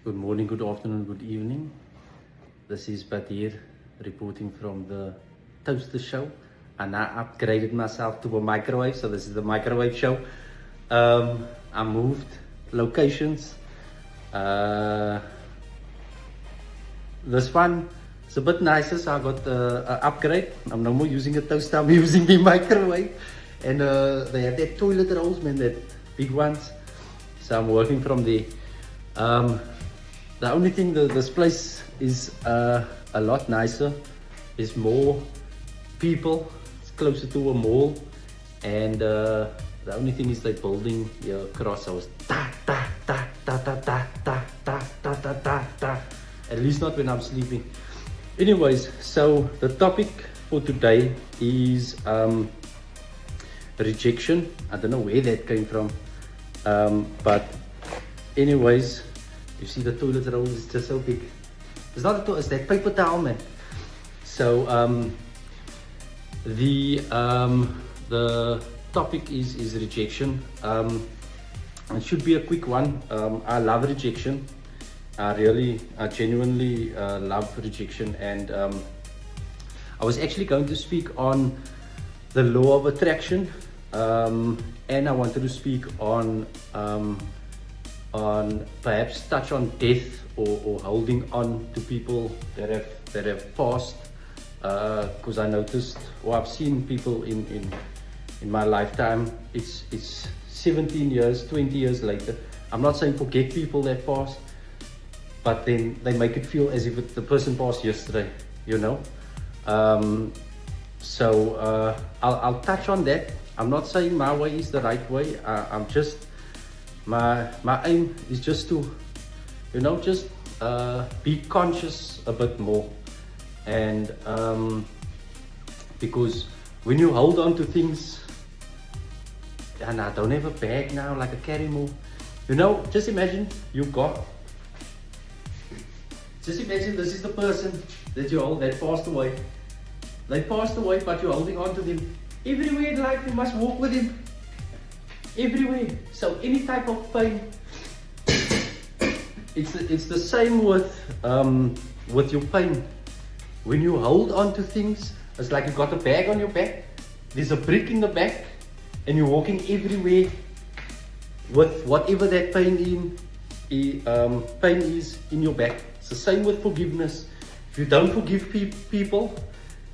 Good morning, good afternoon, good evening. This is Badir reporting from the Toaster Show. And I upgraded myself to a microwave, so this is the microwave show. I moved locations. This one is a bit nicer, so I got an upgrade. I'm no more using a toaster, I'm using the microwave. And they have that toilet rolls, man, that big ones. So I'm working from there. The only thing, this place is a lot nicer. There's more people. It's closer to a mall, and the only thing is they're building here across. I was ta ta ta ta ta ta ta ta ta ta ta ta. At least not when I'm sleeping. Anyways, so the topic for today is rejection. I don't know where that came from, but anyways. You see the toilet roll is just so big. It's not a toilet, it's that paper towel, man. So the topic is rejection. It should be a quick one. I love rejection. I genuinely love rejection, and I was actually going to speak on the law of attraction, and I wanted to speak on perhaps touch on death or holding on to people that have passed, because I noticed, or I've seen people in my lifetime. It's 17 years, 20 years later. I'm not saying forget people that passed, but then they make it feel as if the person passed yesterday, you know. So I'll touch on that. I'm not saying my way is the right way. I'm just my aim is just to, you know, just be conscious a bit more, and because when you hold on to things, and I don't have a bag now like a carry more, you know, just imagine this is the person that you hold that passed away. They passed away, but you're holding on to them. Everywhere in life you must walk with him. Everywhere. So any type of pain, it's the same with your pain. When you hold on to things, it's like you got a bag on your back. There's a brick in the back, and you're walking everywhere with whatever that pain is in your back. It's the same with forgiveness. If you don't forgive people,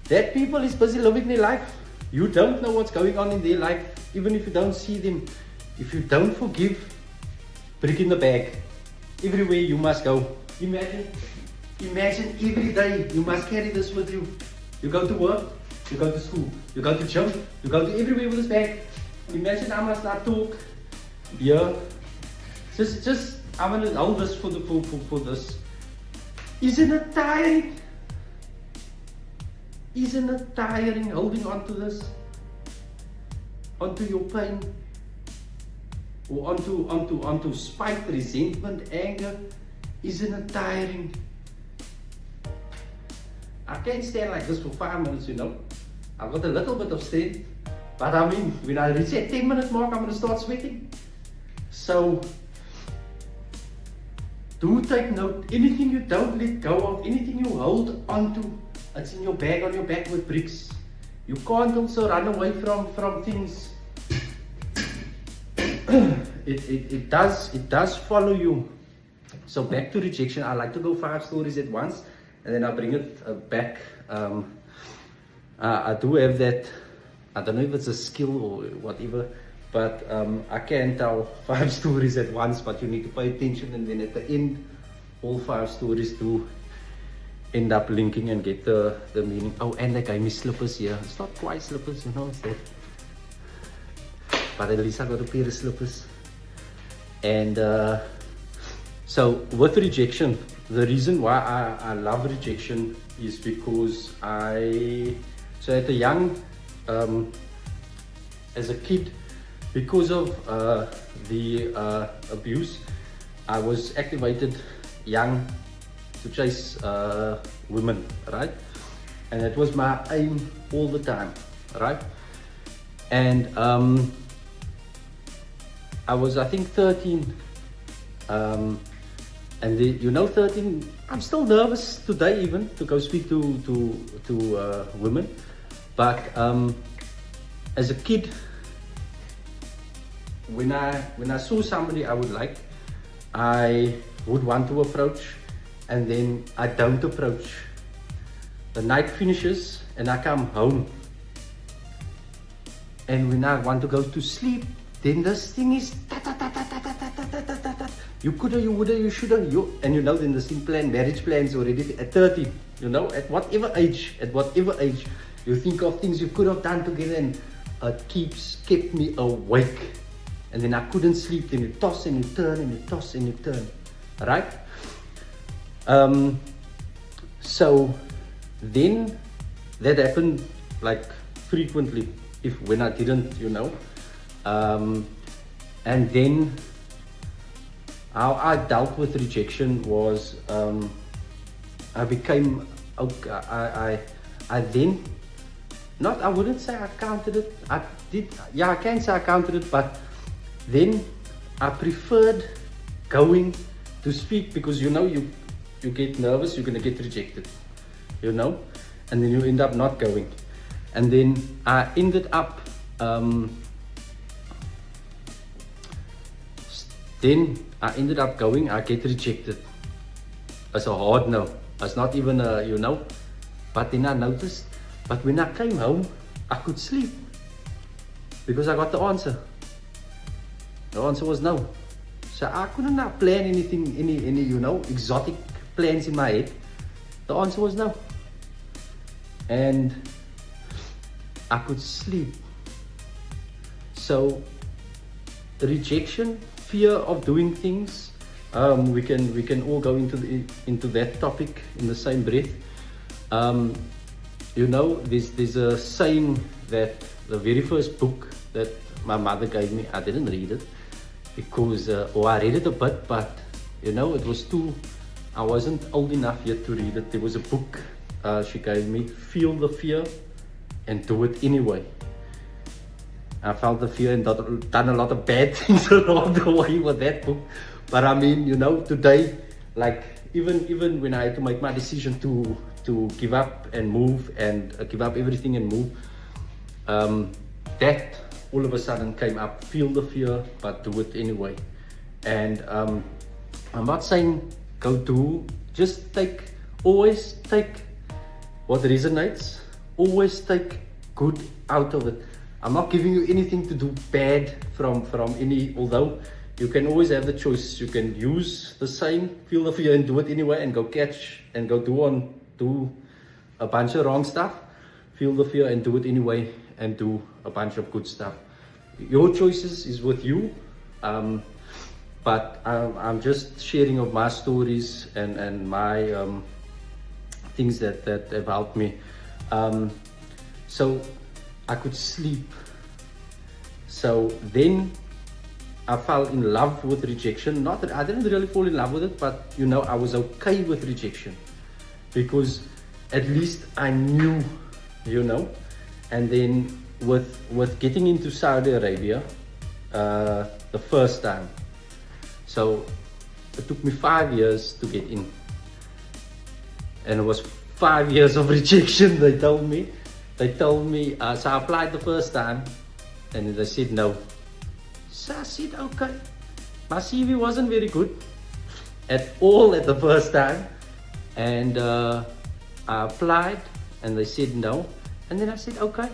that people is busy living their life. You don't know what's going on in their life. Even if you don't see them, if you don't forgive, brick in the bag. Everywhere you must go. Imagine every day you must carry this with you. You go to work, you go to school, you go to gym, you go to everywhere with this bag. Imagine I must not talk. Yeah. Just I want to hold this for this. Isn't it tiring? Isn't it tiring holding on to this? Onto your pain, or onto spite, resentment, anger. Isn't it tiring? I can't stand like this for 5 minutes, you know. I've got a little bit of strength, but I mean, when I reach that 10-minute mark, I'm gonna start sweating. So do take note. Anything you don't let go of, anything you hold onto, it's in your bag on your back with bricks. You can't also run away from things. It does follow you. So back to rejection. I like to go 5 stories at once, and then I bring it back. I do have that. I don't know if it's a skill or whatever, but I can tell 5 stories at once. But you need to pay attention, and then at the end, all 5 stories do end up linking and get the meaning. Oh, and they gave me slippers here. It's not quite slippers, you know, it's that. But at least I got a pair of slippers. And so with rejection, the reason why I love rejection is because so at a young, as a kid, because of the abuse, I was activated young to chase women, right? And it was my aim all the time, right? And I was, I think, 13, And the, 13, I'm still nervous today even to go speak to women. But as a kid, when I saw somebody I would like, I would want to approach, and then I don't approach. The night finishes and I come home, and when I want to go to sleep, then this thing is you coulda, you woulda, you shoulda, and then this thing marriage plans already at 30, at whatever age, you think of things you could have done together, and it kept me awake. And then I couldn't sleep, then you toss and you turn and you toss and you turn, right? So then that happened like frequently, when I didn't, and then how I dealt with rejection was, I became, okay, I then, I wouldn't say I counted it, I can say I counted it, but then I preferred going to speak, because you get nervous, you're gonna get rejected, and then you end up not going. And then I ended up, going, I get rejected as a hard no. It's not even a, but then I noticed, but when I came home, I could sleep because I got the answer. The answer was no. So I couldn't now plan anything, any exotic plans in my head. The answer was no. And I could sleep. So the rejection, fear of doing things, we can all go into that topic in the same breath. There's a saying that the very first book that my mother gave me, I didn't read it because, I read it a bit, but it was I wasn't old enough yet to read it. There was a book she gave me, Feel the Fear and Do It Anyway. I felt the fear and done a lot of bad things along the way with that book. But I mean, today, like even when I had to make my decision to give up and move, and give up everything and move, that all of a sudden came up. Feel the fear, but do it anyway. And I'm not saying go do, just always take what resonates, always take good out of it. I'm not giving you anything to do bad from any, although you can always have the choice. You can use the same, feel the fear and do it anyway, and go catch and go do a bunch of wrong stuff. Feel the fear and do it anyway, and do a bunch of good stuff. Your choices is with you, but I'm just sharing of my stories and my things that have helped me. So I could sleep. So then I fell in love with rejection. Not that I didn't really fall in love with it, but I was okay with rejection because at least I knew, and then with getting into Saudi Arabia the first time. So it took me 5 years to get in, and it was 5 years of rejection. They told me, so I applied the first time and they said no. So I said, okay. My CV wasn't very good at all at the first time, and I applied and they said no, and then I said okay.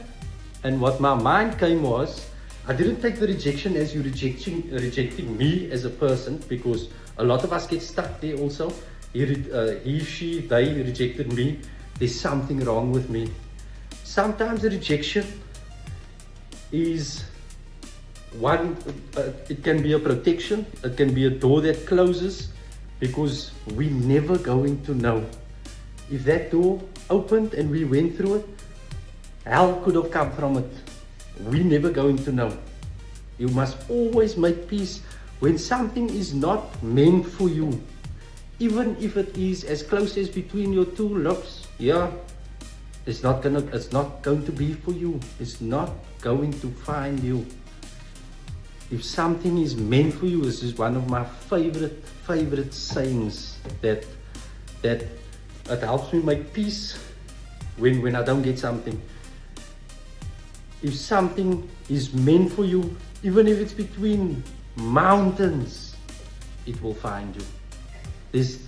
And what my mind came was, I didn't take the rejection as you rejecting me as a person, because a lot of us get stuck there also. He, she, they rejected me. There's something wrong with me. Sometimes the rejection is one, it can be a protection, it can be a door that closes, because we're never going to know. If that door opened and we went through it, hell could have come from it. We're never going to know. You must always make peace when something is not meant for you. Even if it is as close as between your two lips, it's not going to be for you. It's not going to find you. if something is meant for you, this is one of my favorite sayings that it helps me make peace when I don't get something. If something is meant for you, even if it's between mountains, it will find you. It's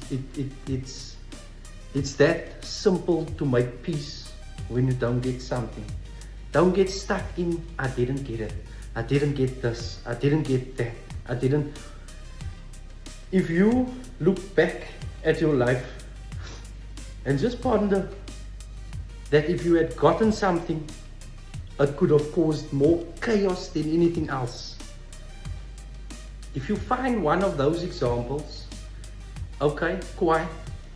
that simple to make peace when you don't get something. Don't get stuck in, I didn't get it, I didn't get this, I didn't get that, I didn't. If you look back at your life and just ponder that if you had gotten something, it could have caused more chaos than anything else. If you find one of those examples, okay, quiet.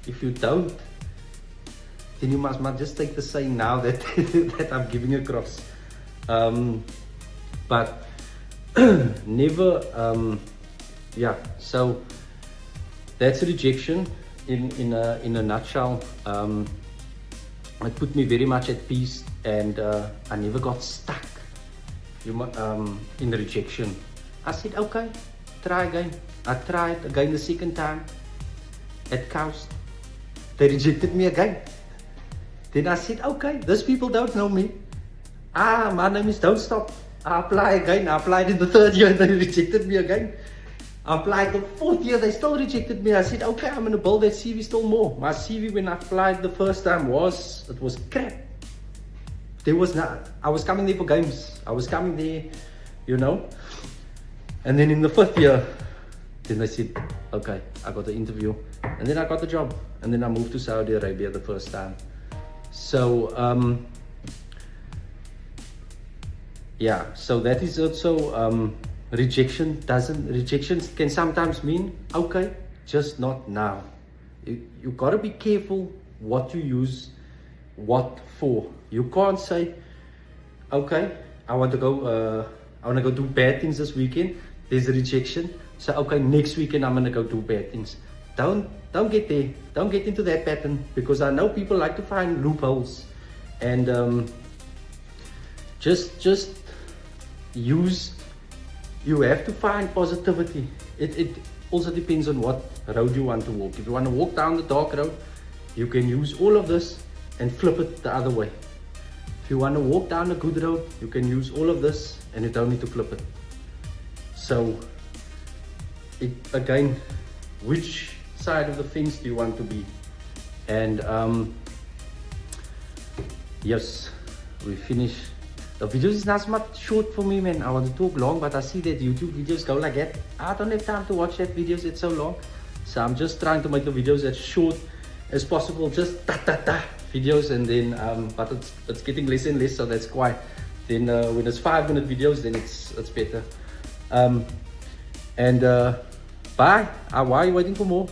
If you don't, then you must just take the saying now that that I'm giving across. But never, yeah. So that's rejection in a nutshell. It put me very much at peace, and I never got stuck in rejection. I said, okay, try again. I tried again the second time at Coast. They rejected me again. Then I said, okay, these people don't know me. My name is Don't Stop. I apply again. I applied in the third year, they rejected me again. I applied the fourth year, they still rejected me. I said, okay, I'm gonna build that CV still more. My CV when I applied the first time was crap. There was not, I was coming there for games. I was coming there, you know. And then in the fifth year, then they said, okay, I got the interview. And then I got the job. And then I moved to Saudi Arabia the first time. So, yeah, so that is also, rejection can sometimes mean, okay, just not now. You gotta be careful what you use what for. You can't say, okay, I want to go do bad things this weekend. There's a rejection. So okay, next weekend I'm gonna go do bad things. Don't get there. Don't get into that pattern, because I know people like to find loopholes, and just use. You have to find positivity. It also depends on what road you want to walk. If you want to walk down the dark road, you can use all of this and flip it the other way. If you want to walk down a good road, you can use all of this and you don't need to flip it. So, again, which side of the fence do you want to be? And yes, we finished. The videos is not much short for me, man. I want to talk long, but I see that YouTube videos go like that. I don't have time to watch that videos, it's so long. So I'm just trying to make the videos as short as possible, just videos, and then but it's getting less and less, so that's quiet. Then when it's 5-minute videos, then it's better. Bye. Why are you waiting for more?